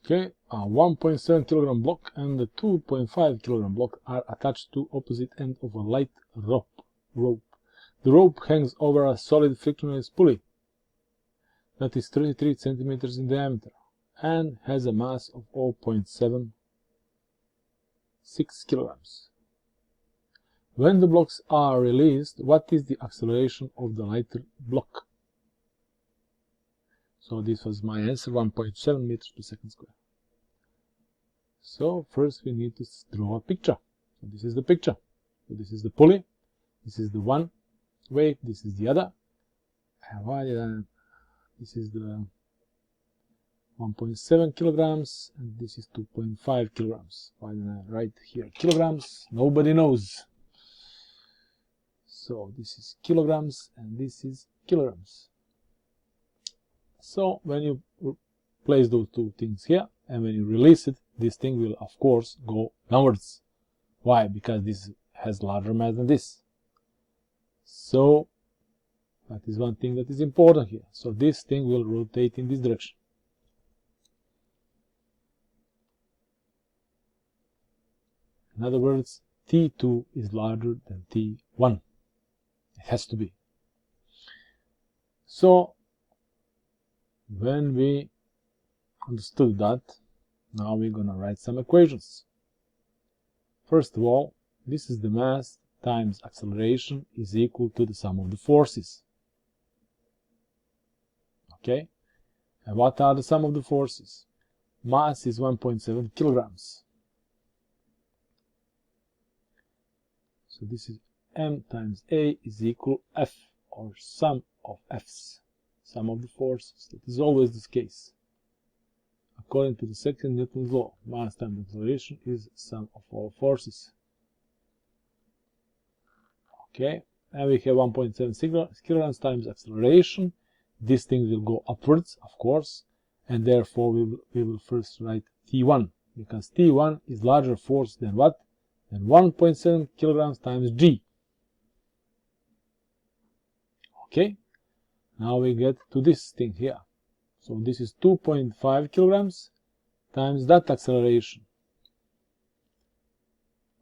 Okay, a 1.7 kilogram block and the 2.5 kilogram block are attached to opposite end of a light rope. The rope hangs over a solid frictionless pulley that is 33 centimeters in diameter and has a mass of 0.76 kilograms. When the blocks are released, what is the acceleration of the lighter block? So this was my answer, 1.7 meters per second square. So first we need to draw a picture. So this is the picture. So this is the pulley. This is the one weight. This is the other. And this is the 1.7 kilograms and this is 2.5 kilograms. Why did I write here kilograms? Nobody knows. So this is kilograms and this is kilograms. So when you place those two things here and when you release it, this thing will of course go downwards. Why? Because this has larger mass than this. So that is one thing that is important here. So this thing will rotate in this direction. In other words, T2 is larger than T1. It has to be. So when we understood that, now we're going to write some equations. First of all, this is the mass times acceleration is equal to the sum of the forces. Okay? And what are the sum of the forces? Mass is 1.7 kilograms. So this is M times A is equal F, or sum of F's. Sum of the forces. That is always the case. According to the second Newton's law, mass times acceleration is sum of all forces. Okay, and we have 1.7 kilograms times acceleration. This thing will go upwards, of course, and therefore we will first write T1, because T1 is larger force than what? Than 1.7 kilograms times G. Okay, now we get to this thing here. So this is 2.5 kilograms times that acceleration.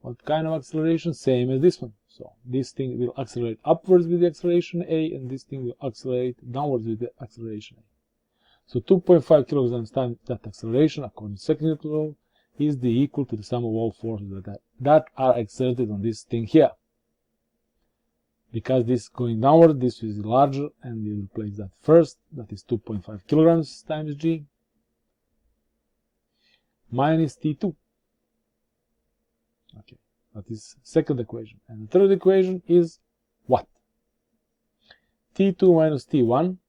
What kind of acceleration? Same as this one. So this thing will accelerate upwards with the acceleration A, and this thing will accelerate downwards with the acceleration A. So 2.5 kilograms times that acceleration, according to second Newton's law, is the equal to the sum of all forces that are exerted on this thing here. Because this going downward, this is larger, and we will place that first. That is 2.5 kilograms times G minus T2. Okay, that is second equation. And the third equation is what? T2 minus T1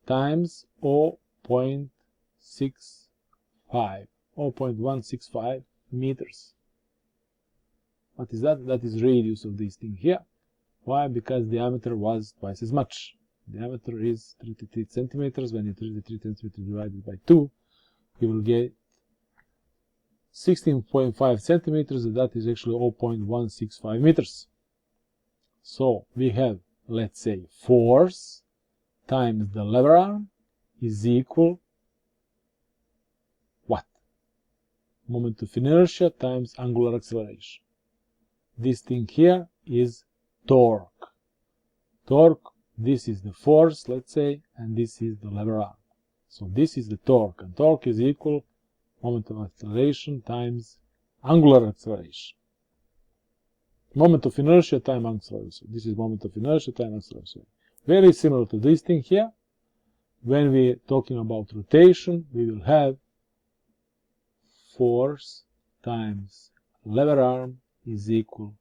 times 0.165 meters. What is that? That is radius of this thing here. Why? Because diameter was twice as much. Diameter is 33 centimeters. When you 33 centimeters divided by 2, you will get 16.5 centimeters, and that is actually 0.165 meters. So we have, let's say, force times the lever arm is equal what? Moment of inertia times angular acceleration. This thing here is torque. Torque, this is the force, let's say, and this is the lever arm. So this is the torque, and torque is equal moment of acceleration times angular acceleration. Moment of inertia times acceleration. This is moment of inertia times acceleration. Very similar to this thing here. When we're talking about rotation, we will have force times lever arm is equal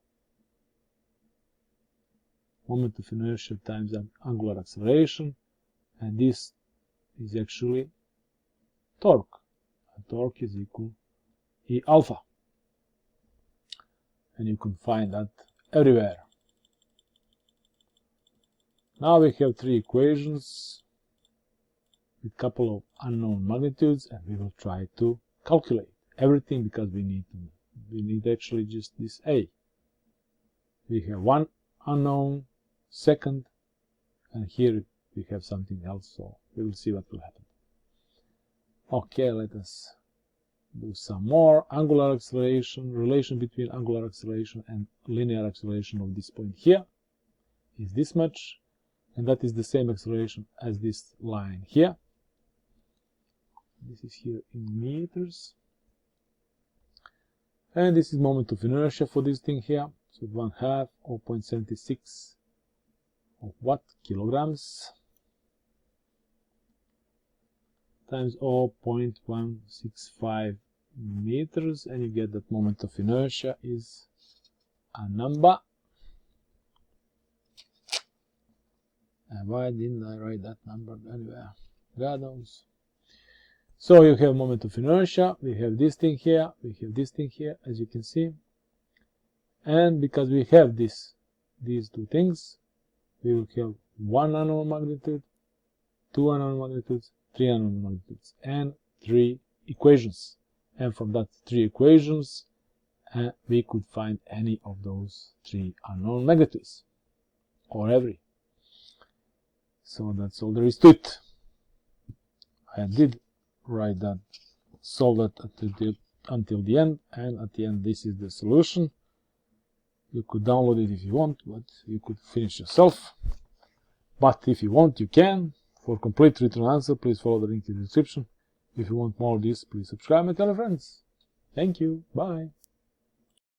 moment of inertia times angular acceleration, and this is actually torque. And torque is equal E alpha. And you can find that everywhere. Now we have three equations with a couple of unknown magnitudes, and we will try to calculate everything because we need actually just this A. We have one unknown, second, and here we have something else, so we will see what will happen. Okay, let us do some more. Angular acceleration, relation between angular acceleration and linear acceleration of this point here is this much, and that is the same acceleration as this line here. This is here in meters, and this is moment of inertia for this thing here. So 1/2 or 0.76 of watt kilograms times 0.165 meters, and you get that moment of inertia is a number. And why didn't I write that number anywhere? God knows. So you have moment of inertia, we have this thing here, we have this thing here, as you can see. And because we have these two things, we will have 1 unknown magnitude, 2 unknown magnitudes, 3 unknown magnitudes, and 3 equations. And from that 3 equations, we could find any of those 3 unknown magnitudes, or every. So that's all there is to it. I did write that, solve that until the end, and at the end this is the solution. You could download it if you want, but you could finish yourself. But if you want, you can. For complete written answer, please follow the link in the description. If you want more of this, please subscribe and tell your friends. Thank you. Bye.